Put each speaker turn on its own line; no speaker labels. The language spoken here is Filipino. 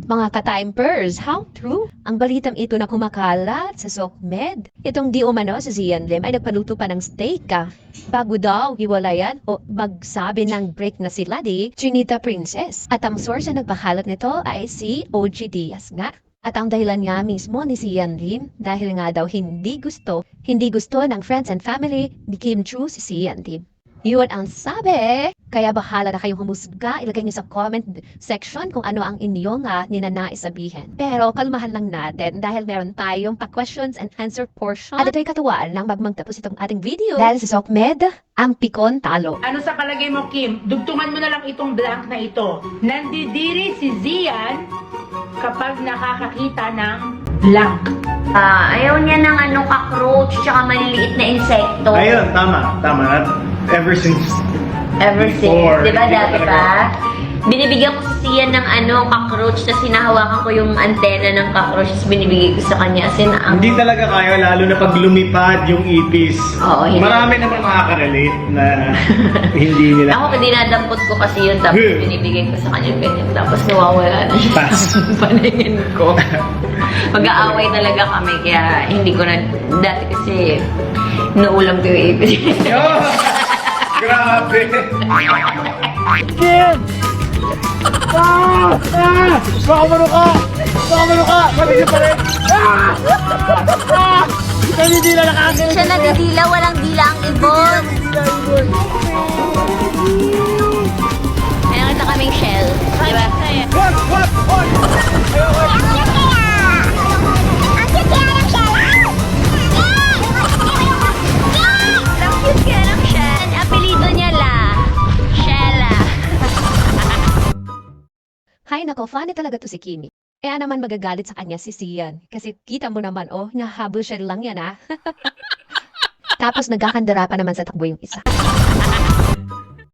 Mga ka-timepers, how true? Ang balitang ito na kumakalat sa SOCMED. Itong di umano si Zian Lim ay nagpaluto pa ng steak bago daw hiwalayan o magsabi ng break na sila di Chinita Princess. At ang source na nagpakalat nito ay si OG Diaz nga. At ang dahilan nga mismo ni Zian Lim dahil nga daw hindi gusto ng friends and family ni Kim Chu si Zian Lim. Yun ang sabi. Kaya bahala na kayong humusga. Ilagay niyo sa comment section kung ano ang inyong ninanais sabihin. Pero kalmahan lang natin dahil meron tayong pa-questions and answer portion. At ito'y katuwaan lang magtapos itong ating video. Dahil sa SOCMED, ang pikon talo.
Ano sa palagay mo, Kim? Dugtungan mo na lang itong blank na ito. Nandidiri si Zian kapag nakakakita ng blank.
Ayaw niya ng cockroach tsaka maliliit na insekto.
Ayun, tama. Ever since
Ever
before.
since, di ba dati pa? Binibigyan ko si Sian ng cockroach, tapos hinahawakan ko yung antena ng cockroach, tapos binibigay ko sa kanya. As in,
Hindi talaga kaya, lalo na pag lumipad yung ipis.
Oo, hindi.
Marami naman makaka-relate na hindi nila.
Ako, dinadampot ko kasi yun, tapos binibigay ko sa kanya ganyan. Tapos nawawala na siya sa paningin ko. Mag-aaway talaga kami, kaya hindi ko na, dati kasi, naulam ko yung ipis.
Yo! Grabe!
Kim! Makamano ka! Maligyan pa rin! Kanidila nakakagalit!
Siya nagdidila, walang dila ang ibon. May nakita kaming shell. Di ba? Apelido niya Shella.
Hay nako, funny talaga to si Kimi. Kaya naman magagalit sa kanya si Sian. Kasi kita mo naman, nahabol siya lang yan Tapos nagkakandara pa naman sa takbo yung isa.